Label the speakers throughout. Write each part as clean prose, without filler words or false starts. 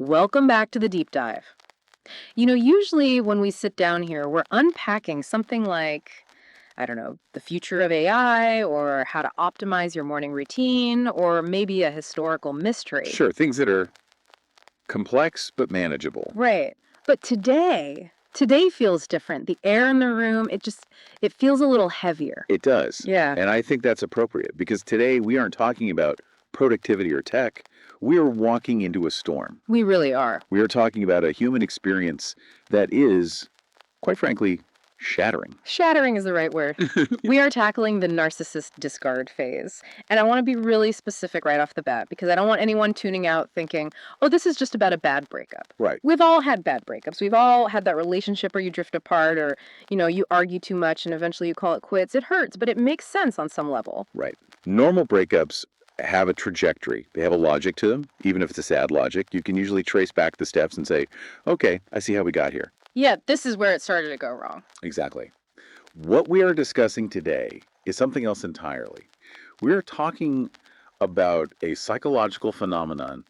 Speaker 1: Welcome back to the deep dive. Usually when we sit down here, we're unpacking something like, I don't know, the future of AI or how to optimize your morning routine or maybe a historical mystery.
Speaker 2: Sure, things that are complex but manageable.
Speaker 1: Right. But today feels different. The air in the room, it feels a little heavier.
Speaker 2: It does.
Speaker 1: Yeah,
Speaker 2: And I think that's appropriate because today we aren't talking about productivity or tech. We are walking into a storm.
Speaker 1: we really are.
Speaker 2: We are talking about a human experience that is, quite frankly, shattering.
Speaker 1: Shattering is the right word. We are tackling the narcissist discard phase. And I want to be really specific right off the bat because I don't want anyone tuning out thinking, oh, this is just about a bad breakup.
Speaker 2: Right.
Speaker 1: We've all had bad breakups. We've all had that relationship where you drift apart or, you argue too much and eventually you call it quits. It hurts, but it makes sense on some level.
Speaker 2: Right. Normal breakups have a trajectory. They have a logic to them, even if it's a sad logic. You can usually trace back the steps and say, okay, I see how we got here.
Speaker 1: Yeah, this is where it started to go wrong.
Speaker 2: Exactly. What we are discussing today is something else entirely. We're talking about a psychological phenomenon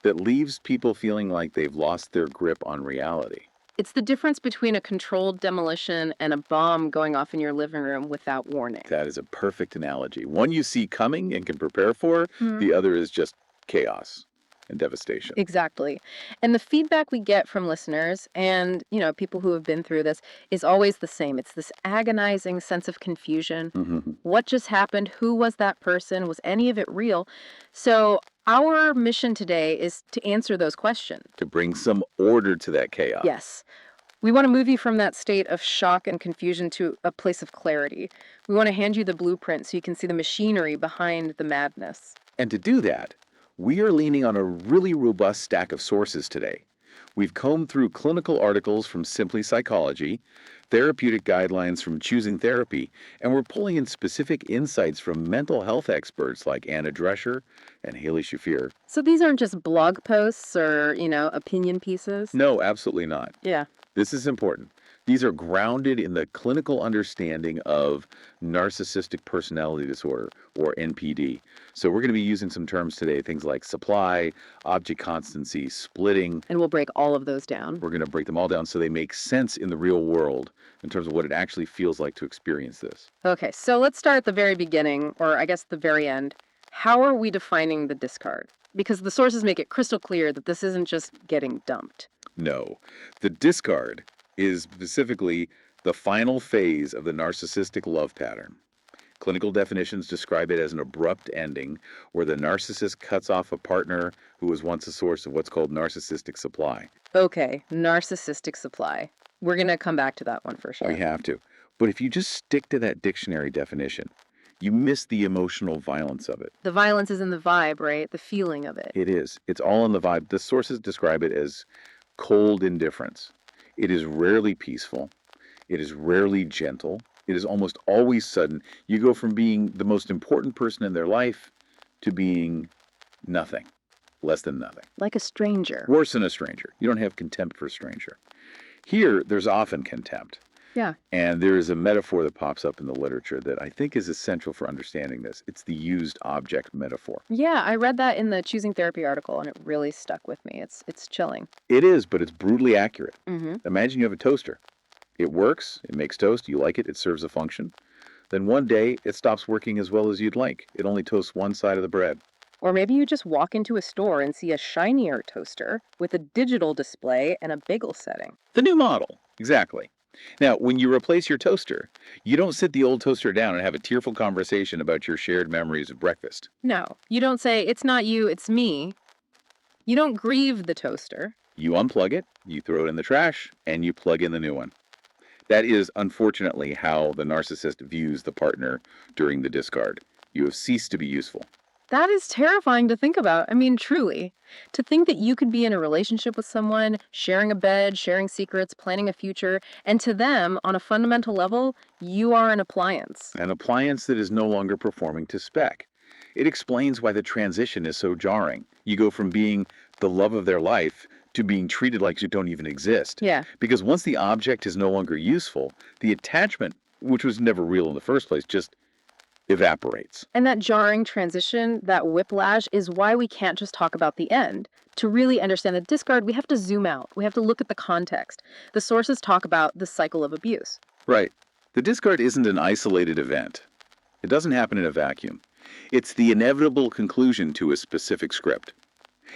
Speaker 2: that leaves people feeling like they've lost their grip on reality.
Speaker 1: It's the difference between a controlled demolition and a bomb going off in your living room without warning.
Speaker 2: That is a perfect analogy. One you see coming and can prepare for, the other is just chaos and devastation.
Speaker 1: Exactly. And the feedback we get from listeners and, people who have been through this is always the same. It's this agonizing sense of confusion.
Speaker 2: Mhm.
Speaker 1: What just happened? Who was that person? Was any of it real? So our mission today is to answer those questions.
Speaker 2: To bring some order to that chaos.
Speaker 1: Yes. We want to move you from that state of shock and confusion to a place of clarity. We want to hand you the blueprint so you can see the machinery behind the madness.
Speaker 2: And to do that, we are leaning on a really robust stack of sources today. We've combed through clinical articles from Simply Psychology, therapeutic guidelines from Choosing Therapy, and we're pulling in specific insights from mental health experts like Anna Drescher and Haley Shafir.
Speaker 1: So these aren't just blog posts or, opinion pieces.
Speaker 2: No, absolutely not.
Speaker 1: Yeah.
Speaker 2: This is important. These are grounded in the clinical understanding of narcissistic personality disorder, or NPD. So we're going to be using some terms today, things like supply, object constancy, splitting.
Speaker 1: And we'll break all of those down.
Speaker 2: We're going to break them all down so they make sense in the real world in terms of what it actually feels like to experience this.
Speaker 1: Okay, so let's start at the very beginning, or I guess the very end. How are we defining the discard? Because the sources make it crystal clear that this isn't just getting dumped.
Speaker 2: No, the discard is specifically the final phase of the narcissistic love pattern. Clinical definitions describe it as an abrupt ending where the narcissist cuts off a partner who was once a source of what's called narcissistic supply.
Speaker 1: Okay, narcissistic supply. We're going to come back to that one for sure.
Speaker 2: We have to. But if you just stick to that dictionary definition, you miss the emotional violence of it.
Speaker 1: The violence is in the vibe, right? The feeling of it.
Speaker 2: It is. It's all in the vibe. The sources describe it as cold indifference. It is rarely peaceful. It is rarely gentle. It is almost always sudden. You go from being the most important person in their life to being nothing, less than nothing.
Speaker 1: Like a stranger.
Speaker 2: Worse than a stranger. You don't have contempt for a stranger. Here, there's often contempt.
Speaker 1: Yeah.
Speaker 2: And there is a metaphor that pops up in the literature that I think is essential for understanding this. It's the used object metaphor.
Speaker 1: Yeah, I read that in the Choosing Therapy article and it really stuck with me. It's chilling.
Speaker 2: It is, but it's brutally accurate.
Speaker 1: Mm-hmm.
Speaker 2: Imagine you have a toaster. It works, it makes toast, you like it, it serves a function. Then one day, it stops working as well as you'd like. It only toasts one side of the bread.
Speaker 1: Or maybe you just walk into a store and see a shinier toaster with a digital display and a bagel setting.
Speaker 2: The new model. Exactly. Now, when you replace your toaster, you don't sit the old toaster down and have a tearful conversation about your shared memories of breakfast.
Speaker 1: No, you don't say, it's not you, it's me. You don't grieve the toaster.
Speaker 2: You unplug it, you throw it in the trash, and you plug in the new one. That is, unfortunately, how the narcissist views the partner during the discard. You have ceased to be useful.
Speaker 1: That is terrifying to think about. I mean, truly. To think that you could be in a relationship with someone, sharing a bed, sharing secrets, planning a future, and to them, on a fundamental level, you are an appliance.
Speaker 2: An appliance that is no longer performing to spec. It explains why the transition is so jarring. You go from being the love of their life to being treated like you don't even exist.
Speaker 1: Yeah.
Speaker 2: Because once the object is no longer useful, the attachment, which was never real in the first place, just evaporates.
Speaker 1: And that jarring transition, that whiplash, is why we can't just talk about the end. To really understand the discard, we have to zoom out. We have to look at the context. The sources talk about the cycle of abuse.
Speaker 2: Right. The discard isn't an isolated event. It doesn't happen in a vacuum. It's the inevitable conclusion to a specific script.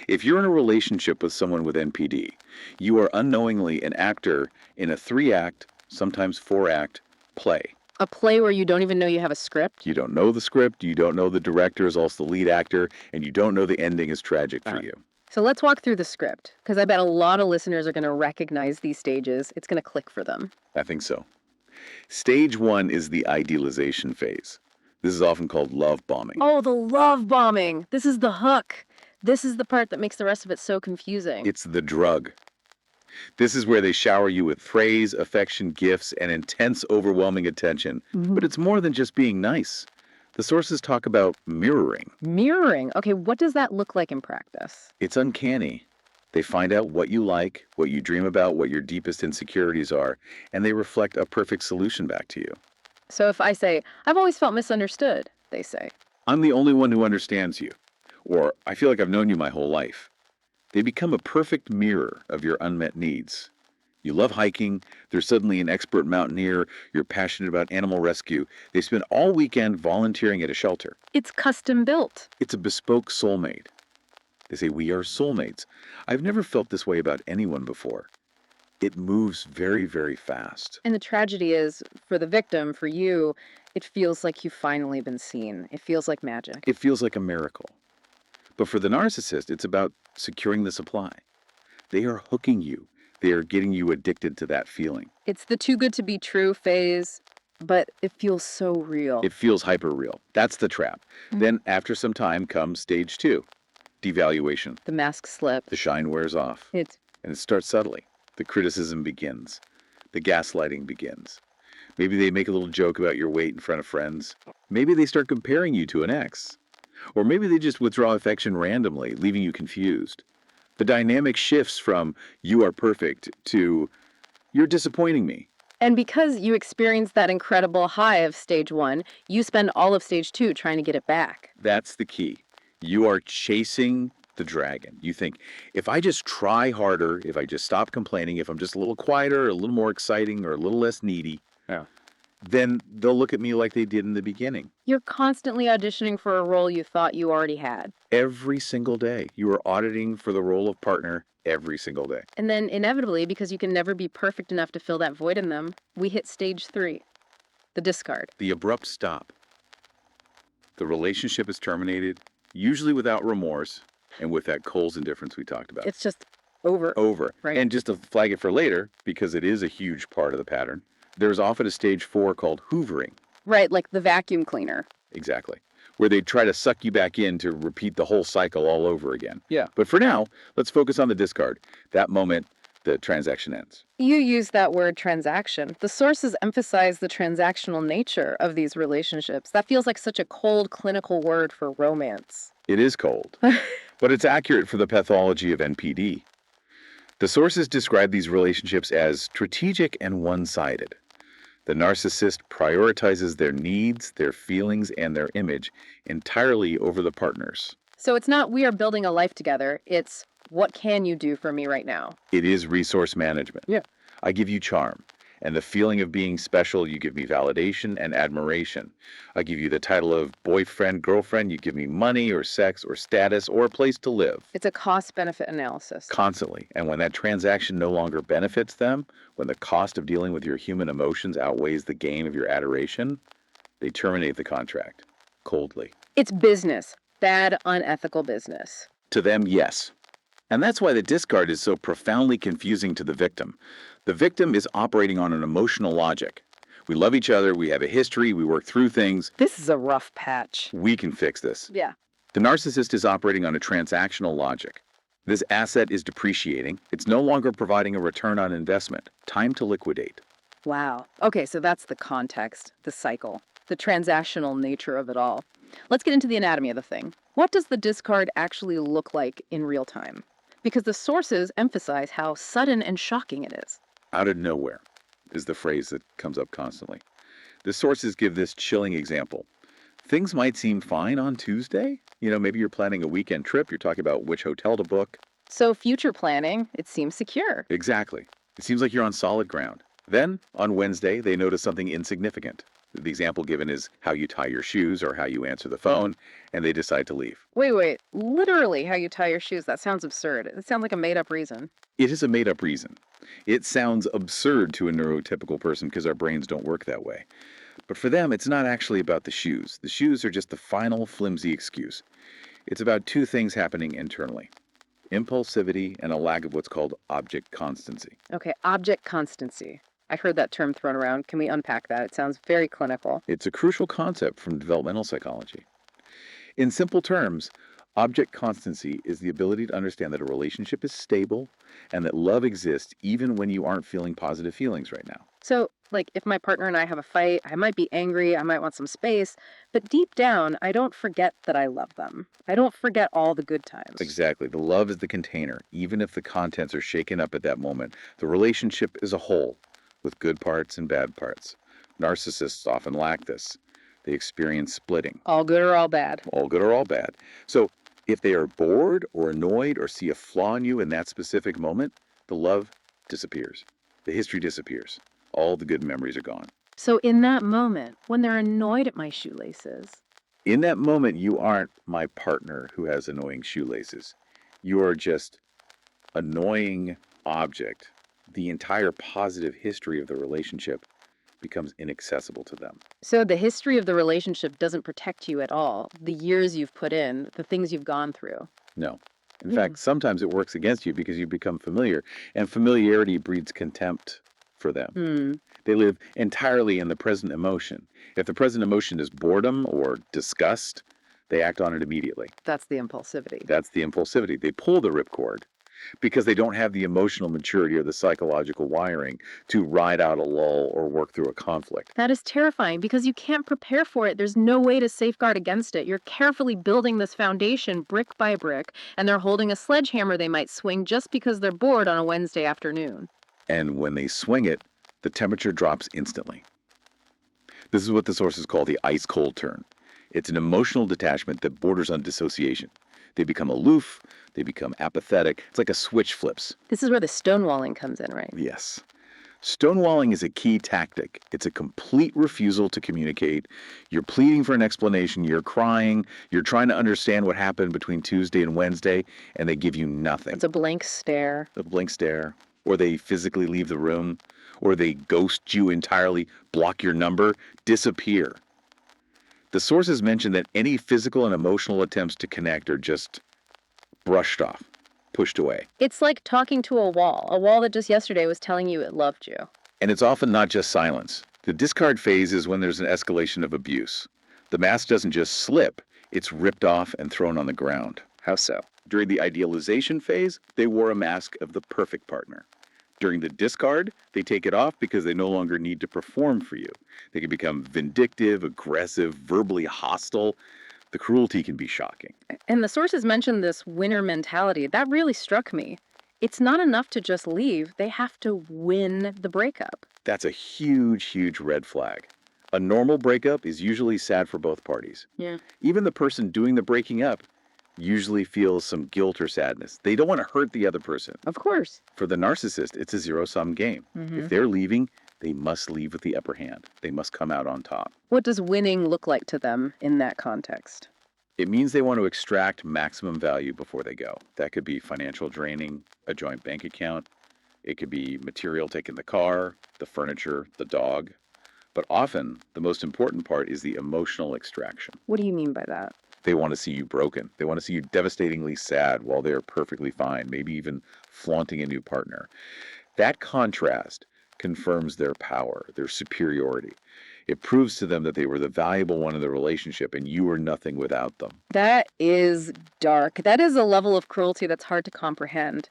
Speaker 2: If you're in a relationship with someone with NPD, you are unknowingly an actor in a 3-act, sometimes 4-act play.
Speaker 1: A play where you don't even know you have a script.
Speaker 2: You don't know the script, you don't know the director is also the lead actor, and you don't know the ending is tragic for you.
Speaker 1: So let's walk through the script, because I bet a lot of listeners are going to recognize these stages. It's going to click for them.
Speaker 2: I think so. Stage 1 is the idealization phase. This is often called love bombing.
Speaker 1: Oh, the love bombing. This is the hook. This is the part that makes the rest of it so confusing.
Speaker 2: It's the drug. This is where they shower you with praise, affection, gifts, and intense, overwhelming attention. But it's more than just being nice. The sources talk about mirroring.
Speaker 1: Mirroring. Okay, what does that look like in practice?
Speaker 2: It's uncanny. They find out what you like, what you dream about, what your deepest insecurities are, and they reflect a perfect solution back to you.
Speaker 1: So if I say, I've always felt misunderstood, they say.
Speaker 2: I'm the only one who understands you. Or, I feel like I've known you my whole life. They become a perfect mirror of your unmet needs. You love hiking, they're suddenly an expert mountaineer, you're passionate about animal rescue. They spend all weekend volunteering at a shelter.
Speaker 1: It's custom built.
Speaker 2: It's a bespoke soulmate. They say, we are soulmates. I've never felt this way about anyone before. It moves very, very fast.
Speaker 1: And the tragedy is, for the victim, for you, it feels like you've finally been seen. It feels like magic.
Speaker 2: It feels like a miracle. But for the narcissist, it's about securing the supply. They are hooking you. They are getting you addicted to that feeling.
Speaker 1: It's the too good to be true phase, but it feels so real.
Speaker 2: It feels hyper real. That's the trap. Then after some time comes stage 2, devaluation.
Speaker 1: The mask slips.
Speaker 2: The shine wears off.
Speaker 1: It's
Speaker 2: And it starts subtly. The criticism begins. The gaslighting begins. Maybe they make a little joke about your weight in front of friends. Maybe they start comparing you to an ex. Or maybe they just withdraw affection randomly, leaving you confused. The dynamic shifts from you are perfect to you're disappointing me.
Speaker 1: And because you experience that incredible high of stage 1, you spend all of stage 2 trying to get it back.
Speaker 2: That's the key. You are chasing the dragon. You think, if I just try harder, if I just stop complaining, if I'm just a little quieter, a little more exciting, or a little less needy, then they'll look at me like they did in the beginning.
Speaker 1: You're constantly auditioning for a role you thought you already had.
Speaker 2: Every single day. You are auditing for the role of partner every single day.
Speaker 1: And then inevitably, because you can never be perfect enough to fill that void in them, we hit stage 3, the discard.
Speaker 2: The abrupt stop. The relationship is terminated, usually without remorse, and with that Cole's indifference we talked about.
Speaker 1: It's just over. Right.
Speaker 2: And just to flag it for later, because it is a huge part of the pattern, there's often a stage 4 called hoovering.
Speaker 1: Right, like the vacuum cleaner.
Speaker 2: Exactly. Where they try to suck you back in to repeat the whole cycle all over again.
Speaker 1: Yeah.
Speaker 2: But for now, let's focus on the discard. That moment, the transaction ends.
Speaker 1: You use that word transaction. The sources emphasize the transactional nature of these relationships. That feels like such a cold, clinical word for romance.
Speaker 2: It is cold, but it's accurate for the pathology of NPD. The sources describe these relationships as strategic and one-sided. The narcissist prioritizes their needs, their feelings, and their image entirely over the partners.
Speaker 1: So it's not we are building a life together. It's what can you do for me right now?
Speaker 2: It is resource management.
Speaker 1: Yeah.
Speaker 2: I give you charm. And the feeling of being special, you give me validation and admiration. I give you the title of boyfriend, girlfriend, you give me money or sex or status or a place to live.
Speaker 1: It's a cost-benefit analysis.
Speaker 2: Constantly. And when that transaction no longer benefits them, when the cost of dealing with your human emotions outweighs the gain of your adoration, they terminate the contract. Coldly.
Speaker 1: It's business. Bad, unethical business.
Speaker 2: To them, yes. And that's why the discard is so profoundly confusing to the victim. The victim is operating on an emotional logic. We love each other, we have a history, we work through things.
Speaker 1: This is a rough patch.
Speaker 2: We can fix this.
Speaker 1: Yeah.
Speaker 2: The narcissist is operating on a transactional logic. This asset is depreciating. It's no longer providing a return on investment. Time to liquidate.
Speaker 1: Wow. Okay, so that's the context, the cycle, the transactional nature of it all. Let's get into the anatomy of the thing. What does the discard actually look like in real time? Because the sources emphasize how sudden and shocking it is.
Speaker 2: Out of nowhere is the phrase that comes up constantly. The sources give this chilling example. Things might seem fine on Tuesday. Maybe you're planning a weekend trip, you're talking about which hotel to book.
Speaker 1: So future planning, it seems secure.
Speaker 2: Exactly. It seems like you're on solid ground. Then, on Wednesday, they notice something insignificant. The example given is how you tie your shoes or how you answer the phone, and they decide to leave.
Speaker 1: Wait. Literally how you tie your shoes. That sounds absurd. It sounds like a made up reason.
Speaker 2: It is a made up reason. It sounds absurd to a neurotypical person because our brains don't work that way. But for them, it's not actually about the shoes. The shoes are just the final flimsy excuse. It's about two things happening internally: impulsivity and a lack of what's called object constancy.
Speaker 1: Okay, object constancy. I heard that term thrown around. Can we unpack that? It sounds very clinical.
Speaker 2: It's a crucial concept from developmental psychology. In simple terms, object constancy is the ability to understand that a relationship is stable and that love exists even when you aren't feeling positive feelings right now.
Speaker 1: So, like, if my partner and I have a fight, I might be angry, I might want some space, but deep down, I don't forget that I love them. I don't forget all the good times.
Speaker 2: Exactly. The love is the container. Even if the contents are shaken up at that moment, the relationship is a whole with good parts and bad parts. Narcissists often lack this. They experience splitting,
Speaker 1: All good or all bad.
Speaker 2: all good or all bad. So if they are bored or annoyed or see a flaw in you in that specific moment, the love disappears. The history disappears. All the good memories are gone.
Speaker 1: So, in that moment, when they're annoyed at my shoelaces,
Speaker 2: In that moment, you aren't my partner who has annoying shoelaces. You are just annoying object. The entire positive history of the relationship becomes inaccessible to them.
Speaker 1: so the history of the relationship doesn't protect you at all. The years you've put in, the things you've gone through.
Speaker 2: No. In
Speaker 1: Hmm.
Speaker 2: fact, sometimes it works against you because you become familiar, and familiarity breeds contempt for them.
Speaker 1: Hmm.
Speaker 2: They live entirely in the present emotion. If the present emotion is boredom or disgust, they act on it immediately.
Speaker 1: That's the impulsivity.
Speaker 2: That's the impulsivity. They pull the ripcord because they don't have the emotional maturity or the psychological wiring to ride out a lull or work through a conflict.
Speaker 1: That is terrifying because you can't prepare for it. There's no way to safeguard against it. You're carefully building this foundation brick by brick, and they're holding a sledgehammer they might swing just because they're bored on a Wednesday afternoon.
Speaker 2: And when they swing it, the temperature drops instantly. This is what the sources call the ice cold turn. It's an emotional detachment that borders on dissociation. They become aloof, they become apathetic. It's like a switch flips.
Speaker 1: This is where the stonewalling comes in, right?
Speaker 2: Yes. Stonewalling is a key tactic. It's a complete refusal to communicate. You're pleading for an explanation, you're crying, you're trying to understand what happened between Tuesday and Wednesday, and they give you nothing.
Speaker 1: It's a blank stare.
Speaker 2: A blank stare, or they physically leave the room, or they ghost you entirely, block your number, disappear. The sources mention that any physical and emotional attempts to connect are just brushed off, pushed away.
Speaker 1: It's like talking to a wall that just yesterday was telling you it loved you.
Speaker 2: And it's often not just silence. The discard phase is when there's an escalation of abuse. The mask doesn't just slip, it's ripped off and thrown on the ground.
Speaker 1: How so?
Speaker 2: During the idealization phase, they wore a mask of the perfect partner. During the discard, they take it off because they no longer need to perform for you. They can become vindictive, aggressive, verbally hostile. The cruelty can be shocking.
Speaker 1: And the sources mentioned this winner mentality. That really struck me. It's not enough to just leave, they have to win the breakup.
Speaker 2: That's a huge, huge red flag. A normal breakup is usually sad for both parties.
Speaker 1: Yeah.
Speaker 2: Even the person doing the breaking up usually feels some guilt or sadness. They don't want to hurt the other person.
Speaker 1: Of course.
Speaker 2: For the narcissist, it's a zero-sum game. If they're leaving, they must leave with the upper hand. They must come out on top.
Speaker 1: What does winning look like to them in that context?
Speaker 2: It means they want to extract maximum value before they go. That could be financial draining, a joint bank account. It could be material taking the car, the furniture, the dog. But often, the most important part is the emotional extraction.
Speaker 1: What do you mean by that?
Speaker 2: They want to see you broken. They want to see you devastatingly sad while they're perfectly fine, maybe even flaunting a new partner. That contrast confirms their power, their superiority. It proves to them that they were the valuable one in the relationship and you were nothing without them.
Speaker 1: That is dark. That is a level of cruelty that's hard to comprehend.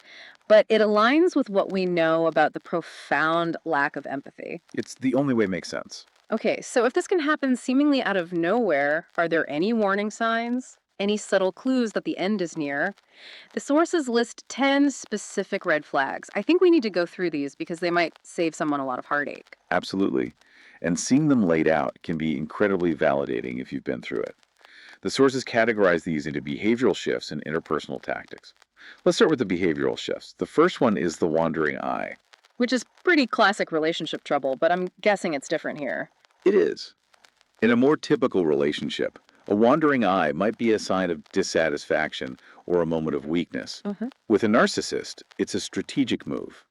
Speaker 1: But it aligns with what we know about the profound lack of empathy.
Speaker 2: It's the only way it makes sense.
Speaker 1: Okay, so if this can happen seemingly out of nowhere, are there any warning signs? any subtle clues that the end is near. The sources list 10 specific red flags. I think we need to go through these because they might save someone a lot of heartache.
Speaker 2: Absolutely. And seeing them laid out can be incredibly validating if you've been through it. The sources categorize these into behavioral shifts and interpersonal tactics. Let's start with the behavioral shifts. The first one is the wandering eye.
Speaker 1: Which is pretty classic relationship trouble, but I'm guessing it's different here.
Speaker 2: It is. In a more typical relationship, a wandering eye might be a sign of dissatisfaction or a moment of weakness.
Speaker 1: Mhm.
Speaker 2: With a narcissist, it's a strategic move.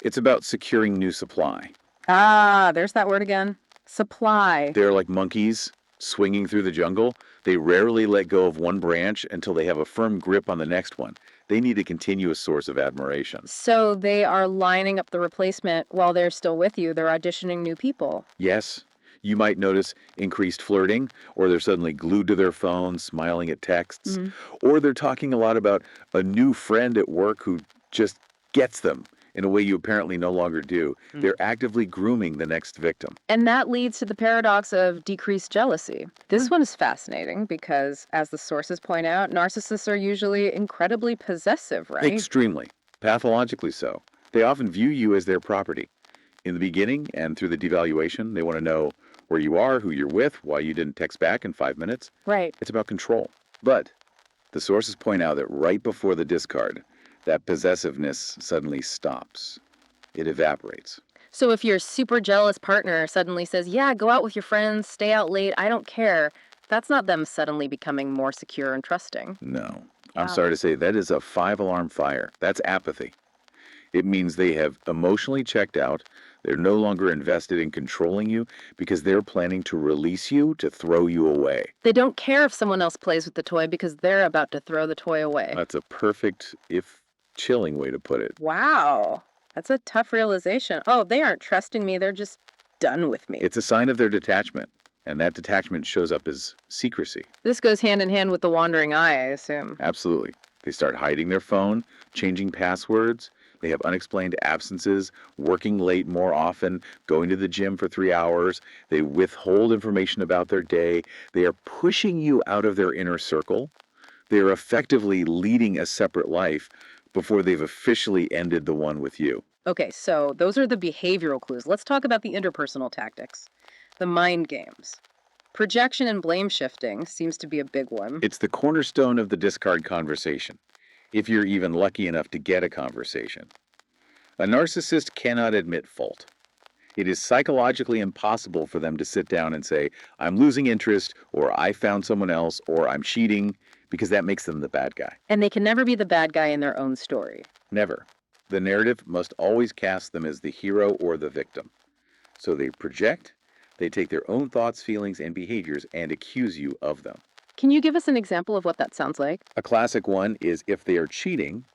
Speaker 2: It's about securing new supply.
Speaker 1: Ah, there's that word again. Supply.
Speaker 2: They're like monkeys swinging through the jungle. They rarely let go of one branch until they have a firm grip on the next one. They need a continuous source of admiration.
Speaker 1: So they are lining up the replacement while they're still with you. They're auditioning new people.
Speaker 2: Yes, you might notice increased flirting, or they're suddenly glued to their phone, smiling at texts,
Speaker 1: Mhm.
Speaker 2: or they're talking a lot about a new friend at work who just gets them in a way you apparently no longer do.
Speaker 1: Mm.
Speaker 2: They're actively grooming the next victim.
Speaker 1: And that leads to the paradox of decreased jealousy. This one is fascinating because, as the sources point out, narcissists are usually incredibly possessive, right?
Speaker 2: Extremely, pathologically so. They often view you as their property. In the beginning and through the devaluation, they want to know where you are, who you're with, why you didn't text back in 5 minutes.
Speaker 1: Right.
Speaker 2: It's about control. But the sources point out that right before the discard, that possessiveness suddenly stops. It evaporates.
Speaker 1: So if your super jealous partner suddenly says, yeah, go out with your friends, stay out late, I don't care, that's not them suddenly becoming more secure and trusting.
Speaker 2: No. I'm
Speaker 1: Wow.
Speaker 2: sorry to say, that is a 5 alarm fire. That's apathy. It means they have emotionally checked out. They're no longer invested in controlling you because they're planning to release you to throw you away.
Speaker 1: They don't care if someone else plays with the toy because they're about to throw the toy away.
Speaker 2: That's a perfect, if chilling way to put it.
Speaker 1: Wow. That's a tough realization. Oh, they aren't trusting me. They're just done with me.
Speaker 2: It's a sign of their detachment, and that detachment shows up as secrecy.
Speaker 1: This goes hand in hand with the wandering eye, I assume.
Speaker 2: Absolutely. They start hiding their phone, changing passwords. They have unexplained absences, working late more often, going to the gym for 3 hours. They withhold information about their day. They are pushing you out of their inner circle. They are effectively leading a separate life before they've officially ended the one with you.
Speaker 1: Okay, so those are the behavioral clues. Let's talk about the interpersonal tactics, the mind games. Projection and blame shifting seems to be a big one.
Speaker 2: It's the cornerstone of the discard conversation, if you're even lucky enough to get a conversation. A narcissist cannot admit fault. It is psychologically impossible for them to sit down and say, I'm losing interest, or I found someone else, or I'm cheating, because that makes them the bad guy.
Speaker 1: And they can never be the bad guy in their own story.
Speaker 2: Never. The narrative must always cast them as the hero or the victim. So they project, they take their own thoughts, feelings, and behaviors and accuse you of them.
Speaker 1: Can you give us an example of what that sounds like?
Speaker 2: A classic one is if they are cheating,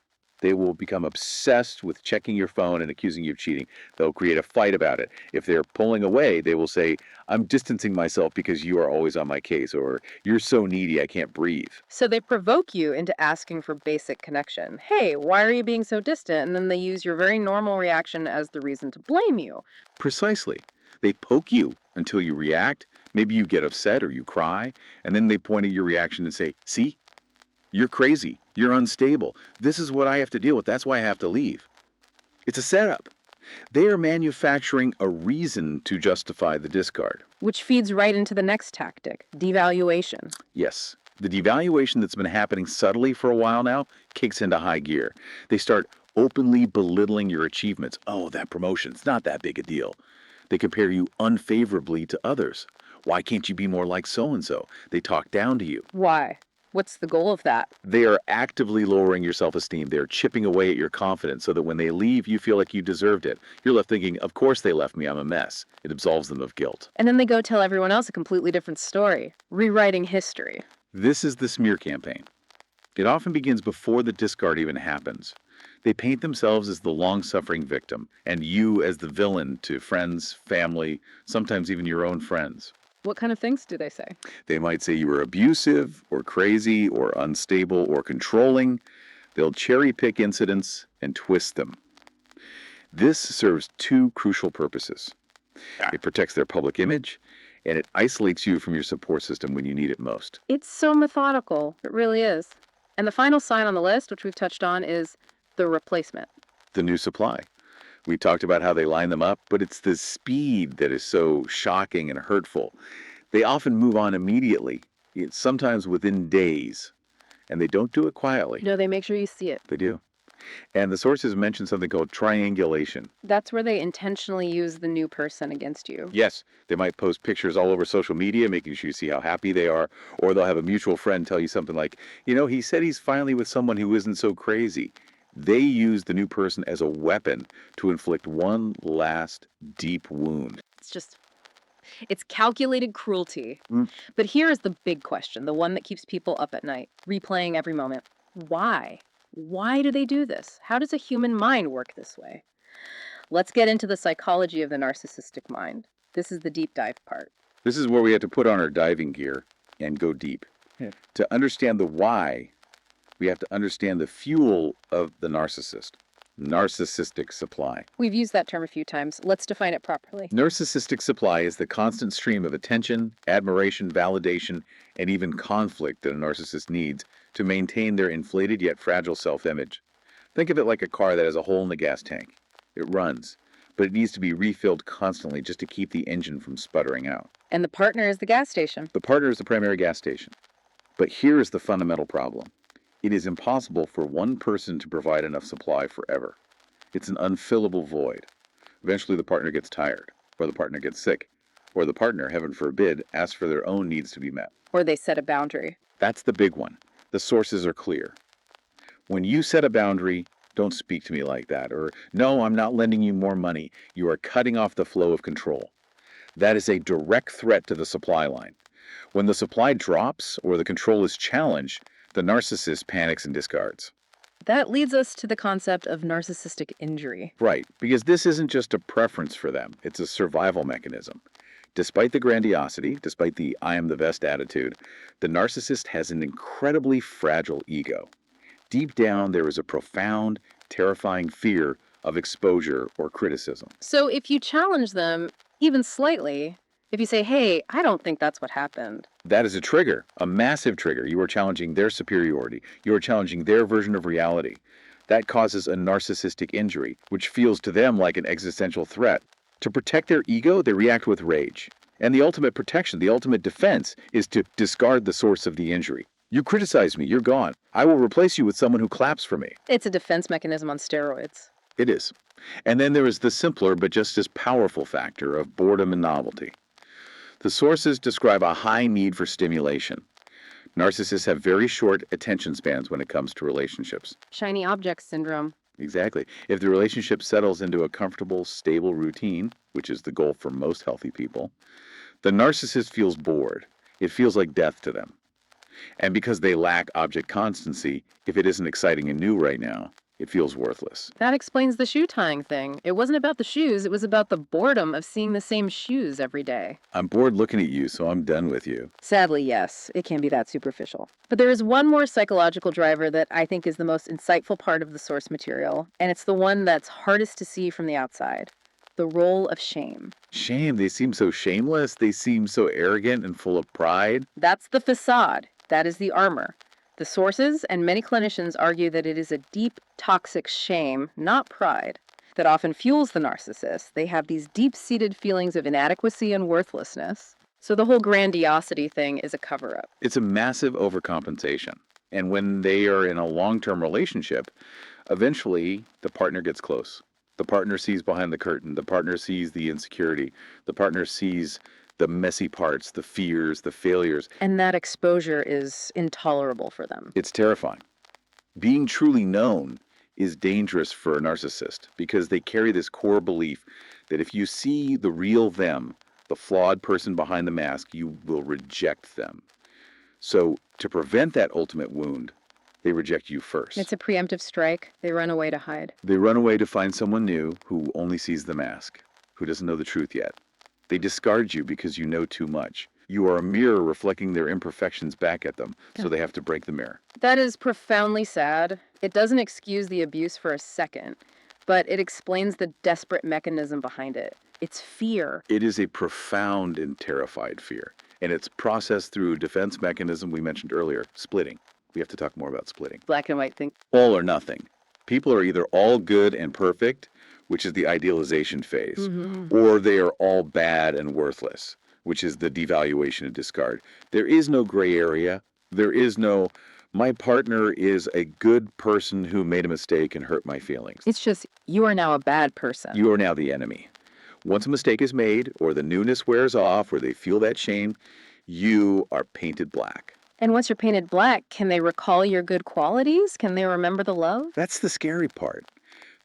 Speaker 2: they will become obsessed with checking your phone and accusing you of cheating. They'll create a fight about it. If they're pulling away, they will say, I'm distancing myself because you are always on my case, or you're so needy I can't breathe.
Speaker 1: So they provoke you into asking for basic connection. Hey, why are you being so distant? And then they use your very normal reaction as the reason to blame you.
Speaker 2: Precisely. They poke you until you react. Maybe you get upset or you cry, and then they point at your reaction and say, see, you're crazy. You're unstable. This is what I have to deal with. That's why I have to leave. It's a setup. They are manufacturing a reason to justify the discard.
Speaker 1: Which feeds right into the next tactic, devaluation.
Speaker 2: Yes, the devaluation that's been happening subtly for a while now kicks into high gear. They start openly belittling your achievements. Oh, that promotion's not that big a deal. They compare you unfavorably to others. Why can't you be more like so-and-so? They talk down to you.
Speaker 1: Why? What's the goal of that?
Speaker 2: They are actively lowering your self-esteem. They're chipping away at your confidence so that when they leave, you feel like you deserved it. You're left thinking, of course they left me, I'm a mess. It absolves them of guilt.
Speaker 1: And then they go tell everyone else a completely different story, rewriting history.
Speaker 2: This is the smear campaign. It often begins before the discard even happens. They paint themselves as the long-suffering victim, and you as the villain to friends, family, sometimes even your own friends.
Speaker 1: What kind of things do they say?
Speaker 2: They might say you were abusive, or crazy, or unstable, or controlling. They'll cherry-pick incidents and twist them. This serves two crucial purposes. It protects their public image, and it isolates you from your support system when you need it most.
Speaker 1: It's so methodical. It really is. And the final sign on the list, which we've touched on, is the replacement.
Speaker 2: The new supply. We talked about how they line them up, but it's the speed that is so shocking and hurtful. They often move on immediately, sometimes within days, and they don't do it quietly.
Speaker 1: No, they make sure you see it.
Speaker 2: They do. And the sources mention something called triangulation.
Speaker 1: That's where they intentionally use the new person against you.
Speaker 2: Yes, they might post pictures all over social media, making sure you see how happy they are, or they'll have a mutual friend tell you something like, he said he's finally with someone who isn't so crazy. They use the new person as a weapon to inflict one last deep wound.
Speaker 1: It's calculated cruelty. But here is the big question, the one that keeps people up at night, replaying every moment. Why? Why do they do this? How does a human mind work this way? Let's get into the psychology of the narcissistic mind. This is the deep dive part.
Speaker 2: This is where we have to put on our diving gear and go deep.
Speaker 1: Yeah.
Speaker 2: To understand the why, we have to understand the fuel of the narcissist. Narcissistic supply.
Speaker 1: We've used that term a few times. Let's define it properly.
Speaker 2: Narcissistic supply is the constant stream of attention, admiration, validation, and even conflict that a narcissist needs to maintain their inflated yet fragile self-image. Think of it like a car that has a hole in the gas tank. It runs, but it needs to be refilled constantly just to keep the engine from sputtering out.
Speaker 1: And the partner is the gas station.
Speaker 2: The partner is the primary gas station. But here is the fundamental problem. It is impossible for one person to provide enough supply forever. It's an unfillable void. Eventually the partner gets tired, or the partner gets sick, or the partner, heaven forbid, asks for their own needs to be met.
Speaker 1: Or they set a boundary.
Speaker 2: That's the big one. The sources are clear. When you set a boundary, don't speak to me like that, or no, I'm not lending you more money. You are cutting off the flow of control. That is a direct threat to the supply line. When the supply drops or the control is challenged, the narcissist panics and discards.
Speaker 1: That leads us to the concept of narcissistic injury.
Speaker 2: Right, because this isn't just a preference for them, it's a survival mechanism. Despite the grandiosity, despite the I am the best attitude, the narcissist has an incredibly fragile ego. Deep down, there is a profound, terrifying fear of exposure or criticism.
Speaker 1: So if you challenge them, even slightly, if you say, hey, I don't think that's what happened.
Speaker 2: That is a trigger, a massive trigger. You are challenging their superiority. You are challenging their version of reality. That causes a narcissistic injury, which feels to them like an existential threat. To protect their ego, they react with rage. And the ultimate protection, the ultimate defense, is to discard the source of the injury. You criticize me, you're gone. I will replace you with someone who claps for me.
Speaker 1: It's a defense mechanism on steroids.
Speaker 2: It is. And then there is the simpler but just as powerful factor of boredom and novelty. The sources describe a high need for stimulation. Narcissists have very short attention spans when it comes to relationships.
Speaker 1: Shiny object syndrome.
Speaker 2: Exactly. If the relationship settles into a comfortable, stable routine, which is the goal for most healthy people, the narcissist feels bored. It feels like death to them. And because they lack object constancy, if it isn't exciting and new right now, it feels worthless.
Speaker 1: That explains the shoe tying thing. It wasn't about the shoes, it was about the boredom of seeing the same shoes every day.
Speaker 2: I'm bored looking at you, so I'm done with you.
Speaker 1: Sadly, yes, it can be that superficial. But there is one more psychological driver that I think is the most insightful part of the source material, and it's the one that's hardest to see from the outside. The role of shame.
Speaker 2: Shame. They seem so shameless. They seem so arrogant and full of pride.
Speaker 1: That's the facade. That is the armor. The sources and many clinicians argue that it is a deep, toxic shame, not pride, that often fuels the narcissist. They have these deep-seated feelings of inadequacy and worthlessness. So the whole grandiosity thing is a cover-up.
Speaker 2: It's a massive overcompensation. And when they are in a long-term relationship, eventually the partner gets close. The partner sees behind the curtain. The partner sees the insecurity. The partner sees the messy parts, the fears, the failures.
Speaker 1: And that exposure is intolerable for them.
Speaker 2: It's terrifying. Being truly known is dangerous for a narcissist because they carry this core belief that if you see the real them, the flawed person behind the mask, you will reject them. So to prevent that ultimate wound, they reject you first.
Speaker 1: It's a preemptive strike. They run away to hide.
Speaker 2: They run away to find someone new who only sees the mask, who doesn't know the truth yet. They discard you because you know too much. You are a mirror reflecting their imperfections back at them, so they have to break the mirror.
Speaker 1: That is profoundly sad. It doesn't excuse the abuse for a second, but it explains the desperate mechanism behind it. It's fear.
Speaker 2: It is a profound and terrified fear, and it's processed through a defense mechanism we mentioned earlier, splitting. We have to talk more about splitting.
Speaker 1: Black and white thing.
Speaker 2: All or nothing. People are either all good and perfect, which is the idealization phase, or they are all bad and worthless, which is the devaluation and discard. There is no gray area. There is no, my partner is a good person who made a mistake and hurt my feelings.
Speaker 1: It's just, you are now a bad person.
Speaker 2: You are now the enemy. Once a mistake is made, or the newness wears off, or they feel that shame, you are painted black.
Speaker 1: And once you're painted black, can they recall your good qualities? Can they remember the love?
Speaker 2: That's the scary part.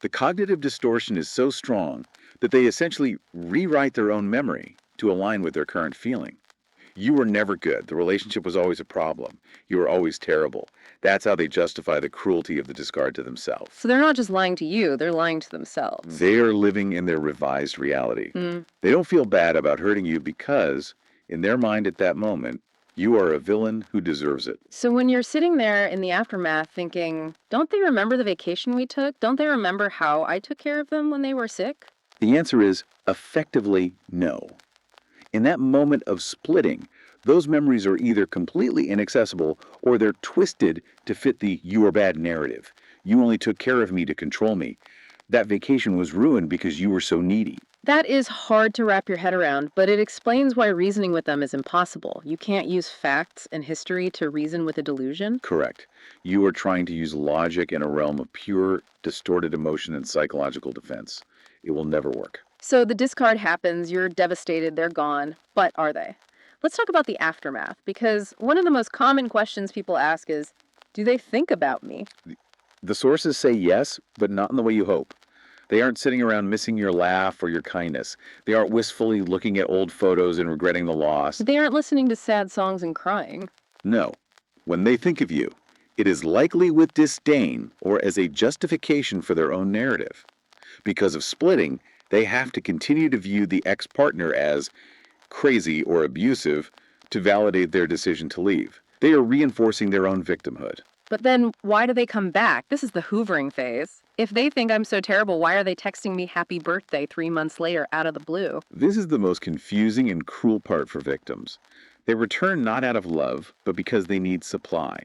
Speaker 2: The cognitive distortion is so strong that they essentially rewrite their own memory to align with their current feeling. You were never good. The relationship was always a problem. You were always terrible. That's how they justify the cruelty of the discard to themselves.
Speaker 1: So they're not just lying to you, they're lying to themselves.
Speaker 2: They are living in their revised reality. They don't feel bad about hurting you because, in their mind at that moment, you are a villain who deserves it.
Speaker 1: So when you're sitting there in the aftermath thinking, don't they remember the vacation we took? Don't they remember how I took care of them when they were sick?
Speaker 2: The answer is effectively no. In that moment of splitting, those memories are either completely inaccessible or they're twisted to fit the you are bad narrative. You only took care of me to control me. That vacation was ruined because you were so needy.
Speaker 1: That is hard to wrap your head around, but it explains why reasoning with them is impossible. You can't use facts and history to reason with a delusion.
Speaker 2: Correct. You are trying to use logic in a realm of pure, distorted emotion and psychological defense. It will never work.
Speaker 1: So the discard happens, you're devastated, they're gone. But are they? Let's talk about the aftermath, because one of the most common questions people ask is, do they think about me?
Speaker 2: The sources say yes, but not in the way you hope. They aren't sitting around missing your laugh or your kindness. They aren't wistfully looking at old photos and regretting the loss.
Speaker 1: They aren't listening to sad songs and crying.
Speaker 2: No. When they think of you, it is likely with disdain or as a justification for their own narrative. Because of splitting, they have to continue to view the ex-partner as crazy or abusive to validate their decision to leave. They are reinforcing their own victimhood.
Speaker 1: But then why do they come back? This is the hoovering phase. If they think I'm so terrible, why are they texting me happy birthday 3 months later out of the blue?
Speaker 2: This is the most confusing and cruel part for victims. They return not out of love, but because they need supply.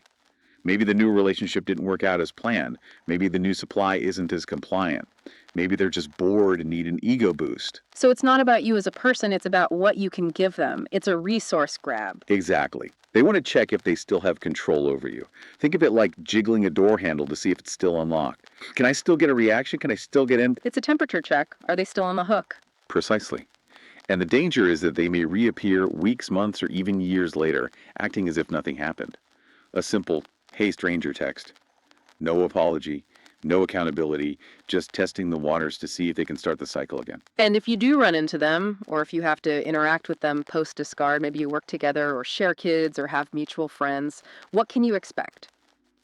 Speaker 2: Maybe the new relationship didn't work out as planned. Maybe the new supply isn't as compliant. Maybe they're just bored and need an ego boost.
Speaker 1: So it's not about you as a person, it's about what you can give them. It's a resource grab.
Speaker 2: Exactly. They want to check if they still have control over you. Think of it like jiggling a door handle to see if it's still unlocked. Can I still get a reaction? Can I still get in?
Speaker 1: It's a temperature check. Are they still on the hook?
Speaker 2: Precisely. And the danger is that they may reappear weeks, months, or even years later, acting as if nothing happened. A simple, hey stranger text. No apology, no accountability, just testing the waters to see if they can start the cycle again.
Speaker 1: And if you do run into them, or if you have to interact with them post-discard, maybe you work together or share kids or have mutual friends, what can you expect?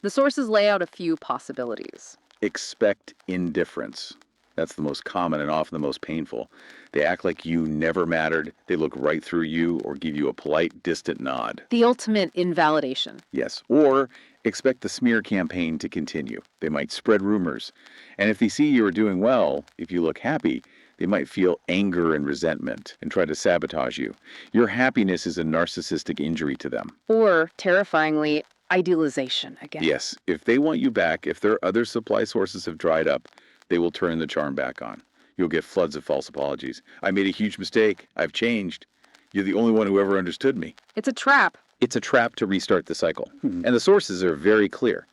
Speaker 1: The sources lay out a few possibilities.
Speaker 2: Expect indifference. That's the most common and often the most painful. They act like you never mattered. They look right through you or give you a polite, distant nod.
Speaker 1: The ultimate invalidation.
Speaker 2: Yes. Or expect the smear campaign to continue. They might spread rumors. And if they see you are doing well, if you look happy, they might feel anger and resentment and try to sabotage you. Your happiness is a narcissistic injury to them.
Speaker 1: Or, terrifyingly, idealization again.
Speaker 2: Yes. If they want you back, if their other supply sources have dried up, they will turn the charm back on. You'll get floods of false apologies. I made a huge mistake. I've changed. You're the only one who ever understood me.
Speaker 1: It's a trap.
Speaker 2: It's a trap to restart the cycle. And the sources are very clear.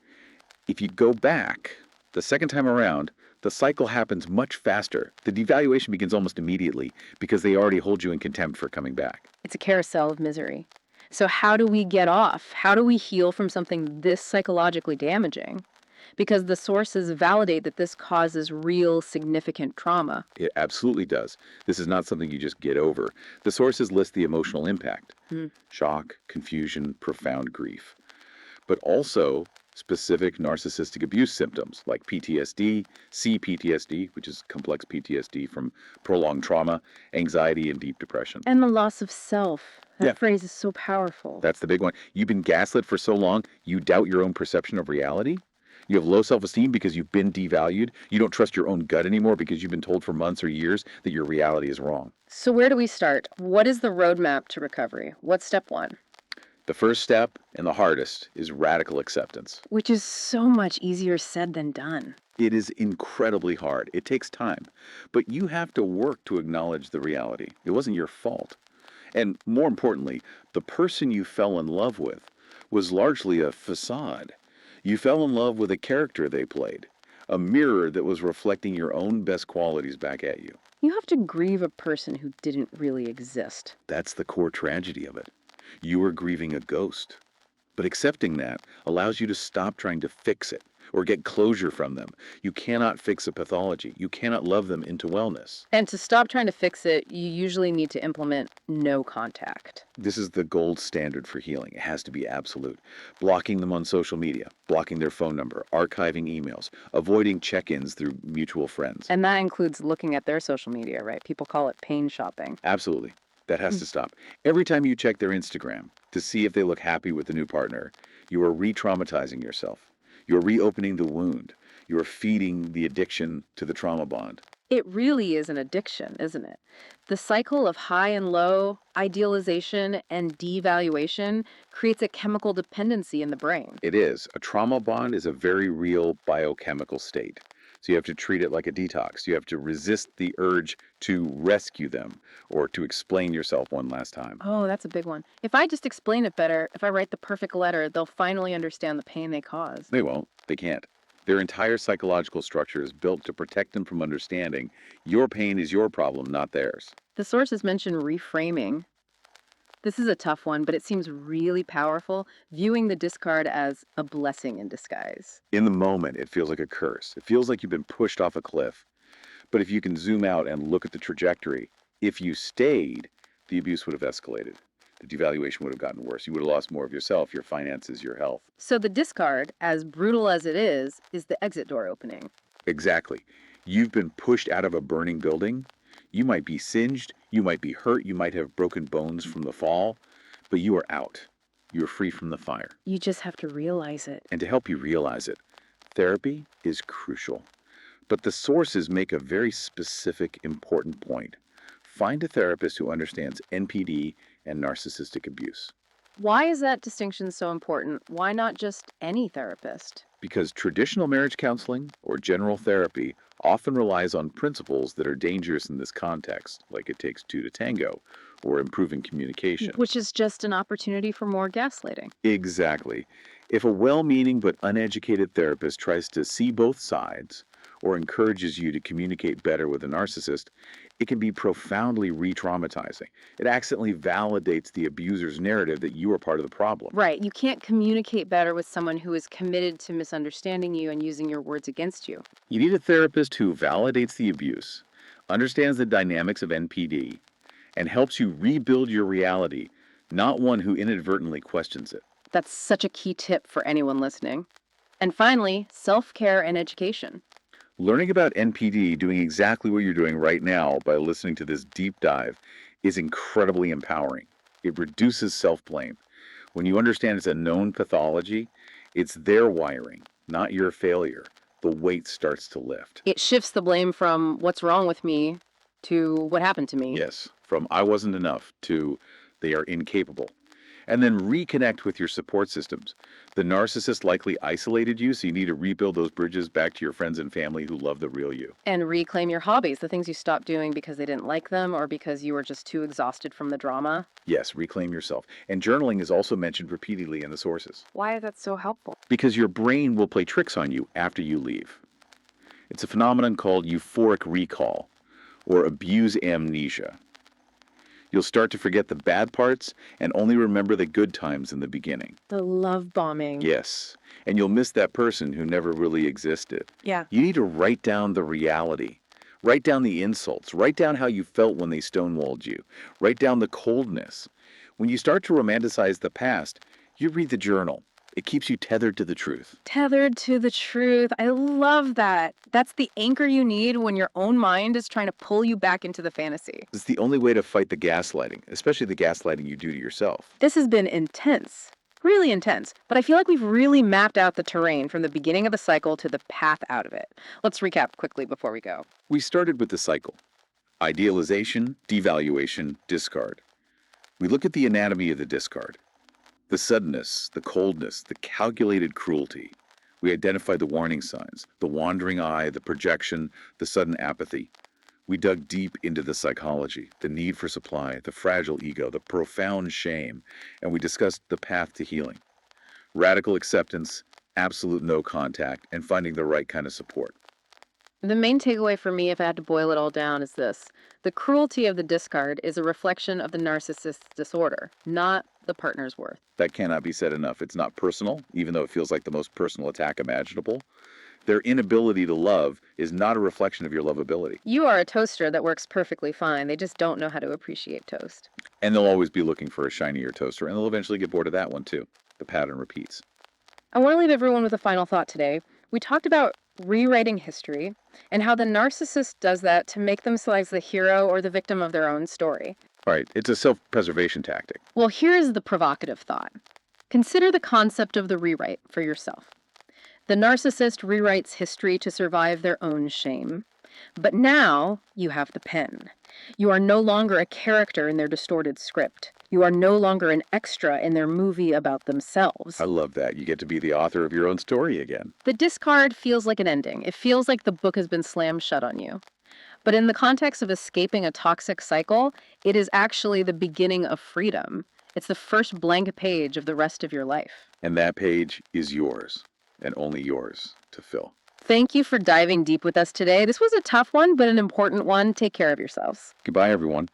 Speaker 2: If you go back the second time around, the cycle happens much faster. The devaluation begins almost immediately because they already hold you in contempt for coming back.
Speaker 1: It's a carousel of misery. So how do we get off? How do we heal from something this psychologically damaging? Because the sources validate that this causes real significant trauma.
Speaker 2: It absolutely does. This is not something you just get over. The sources list the emotional impact. Shock, confusion, profound grief. But also specific narcissistic abuse symptoms like PTSD, CPTSD, which is complex PTSD from prolonged trauma, anxiety, and deep depression.
Speaker 1: And the loss of self. That
Speaker 2: Yeah.
Speaker 1: phrase is so powerful.
Speaker 2: That's the big one. You've been gaslit for so long, you doubt your own perception of reality. You have low self-esteem because you've been devalued. You don't trust your own gut anymore because you've been told for months or years that your reality is wrong.
Speaker 1: So, where do we start? What is the roadmap to recovery? What's step one?
Speaker 2: The first step and the hardest is radical acceptance.
Speaker 1: Which is so much easier said than done.
Speaker 2: It is incredibly hard. It takes time. But you have to work to acknowledge the reality. It wasn't your fault. And more importantly, the person you fell in love with was largely a facade. You fell in love with a character they played, a mirror that was reflecting your own best qualities back at you.
Speaker 1: You have to grieve a person who didn't really exist.
Speaker 2: That's the core tragedy of it. You are grieving a ghost. But accepting that allows you to stop trying to fix it or get closure from them. You cannot fix a pathology. You cannot love them into wellness.
Speaker 1: And to stop trying to fix it, you usually need to implement no contact.
Speaker 2: This is the gold standard for healing. It has to be absolute. Blocking them on social media, blocking their phone number, archiving emails, avoiding check-ins through mutual friends.
Speaker 1: And that includes looking at their social media, right? People call it pain shopping.
Speaker 2: Absolutely. That has to stop. Every time you check their Instagram to see if they look happy with the new partner, you are re-traumatizing yourself. You're reopening the wound. You're feeding the addiction to the trauma bond.
Speaker 1: It really is an addiction, isn't it? The cycle of high and low, idealization, and devaluation creates a chemical dependency in the brain.
Speaker 2: It is. A trauma bond is a very real biochemical state. So you have to treat it like a detox. You have to resist the urge to rescue them or to explain yourself one last time.
Speaker 1: Oh, that's a big one. If I just explain it better, if I write the perfect letter, they'll finally understand the pain they caused.
Speaker 2: They won't. They can't. Their entire psychological structure is built to protect them from understanding your pain is your problem, not theirs.
Speaker 1: The sources mention reframing. This is a tough one, but it seems really powerful, viewing the discard as a blessing in disguise.
Speaker 2: In the moment, it feels like a curse. It feels like you've been pushed off a cliff. But if you can zoom out and look at the trajectory, if you stayed, the abuse would have escalated. The devaluation would have gotten worse. You would have lost more of yourself, your finances, your health.
Speaker 1: So the discard, as brutal as it is the exit door opening.
Speaker 2: Exactly. You've been pushed out of a burning building. You might be singed, you might be hurt, you might have broken bones from the fall, but you are out. You are free from the fire.
Speaker 1: You just have to realize it.
Speaker 2: And to help you realize it, therapy is crucial. But the sources make a very specific, important point. Find a therapist who understands NPD and narcissistic abuse.
Speaker 1: Why is that distinction so important? Why not just any therapist?
Speaker 2: Because traditional marriage counseling or general therapy often relies on principles that are dangerous in this context, like it takes two to tango, or improving communication.
Speaker 1: Which is just an opportunity for more gaslighting.
Speaker 2: Exactly. If a well-meaning but uneducated therapist tries to see both sides or encourages you to communicate better with a narcissist, it can be profoundly re-traumatizing. It accidentally validates the abuser's narrative that you are part of the problem.
Speaker 1: Right. You can't communicate better with someone who is committed to misunderstanding you and using your words against you.
Speaker 2: You need a therapist who validates the abuse, understands the dynamics of NPD, and helps you rebuild your reality, not one who inadvertently questions it.
Speaker 1: That's such a key tip for anyone listening. And finally, self-care and education.
Speaker 2: Learning about NPD, doing exactly what you're doing right now by listening to this deep dive, is incredibly empowering. It reduces self-blame. When you understand it's a known pathology, it's their wiring, not your failure. The weight starts to lift.
Speaker 1: It shifts the blame from what's wrong with me to what happened to me.
Speaker 2: Yes, from I wasn't enough to they are incapable. And then reconnect with your support systems. The narcissist likely isolated you, so you need to rebuild those bridges back to your friends and family who love the real you.
Speaker 1: And reclaim your hobbies, the things you stopped doing because they didn't like them or because you were just too exhausted from the drama.
Speaker 2: Yes, reclaim yourself. And journaling is also mentioned repeatedly in the sources.
Speaker 1: Why is that so helpful?
Speaker 2: Because your brain will play tricks on you after you leave. It's a phenomenon called euphoric recall or abuse amnesia. You'll start to forget the bad parts and only remember the good times in the beginning.
Speaker 1: The love bombing.
Speaker 2: Yes, and you'll miss that person who never really existed.
Speaker 1: Yeah.
Speaker 2: You need to write down the reality. Write down the insults. Write down how you felt when they stonewalled you. Write down the coldness. When you start to romanticize the past, you read the journal. It keeps you tethered to the truth.
Speaker 1: Tethered to the truth. I love that. That's the anchor you need when your own mind is trying to pull you back into the fantasy.
Speaker 2: It's the only way to fight the gaslighting, especially the gaslighting you do to yourself.
Speaker 1: This has been intense. Really intense, but I feel like we've really mapped out the terrain from the beginning of the cycle to the path out of it. Let's recap quickly before we go.
Speaker 2: We started with the cycle: idealization, devaluation, discard. We look at the anatomy of the discard: the suddenness, the coldness, the calculated cruelty. We identified the warning signs: the wandering eye, the projection, the sudden apathy. We dug deep into the psychology, the need for supply, the fragile ego, the profound shame, and we discussed the path to healing: radical acceptance, absolute no contact, and finding the right kind of support.
Speaker 1: The main takeaway for me, if I had to boil it all down, is this: the cruelty of the discard is a reflection of the narcissist's disorder, not the partner's worth.
Speaker 2: That cannot be said enough. It's not personal, even though it feels like the most personal attack imaginable. Their inability to love is not a reflection of your lovability.
Speaker 1: You are a toaster that works perfectly fine. They just don't know how to appreciate toast.
Speaker 2: And they'll always be looking for a shinier toaster, and they'll eventually get bored of that one too. The pattern repeats.
Speaker 1: I want to leave everyone with a final thought today. We talked about rewriting history and how the narcissist does that to make themselves the hero or the victim of their own story.
Speaker 2: All right, it's a self-preservation tactic.
Speaker 1: Well, here's the provocative thought. Consider the concept of the rewrite for yourself. The narcissist rewrites history to survive their own shame. But now you have the pen. You are no longer a character in their distorted script. You are no longer an extra in their movie about themselves.
Speaker 2: I love that. You get to be the author of your own story again.
Speaker 1: The discard feels like an ending. It feels like the book has been slammed shut on you. But in the context of escaping a toxic cycle, it is actually the beginning of freedom. It's the first blank page of the rest of your life.
Speaker 2: And that page is yours, and only yours to fill.
Speaker 1: Thank you for diving deep with us today. This was a tough one, but an important one. Take care of yourselves.
Speaker 2: Goodbye, everyone.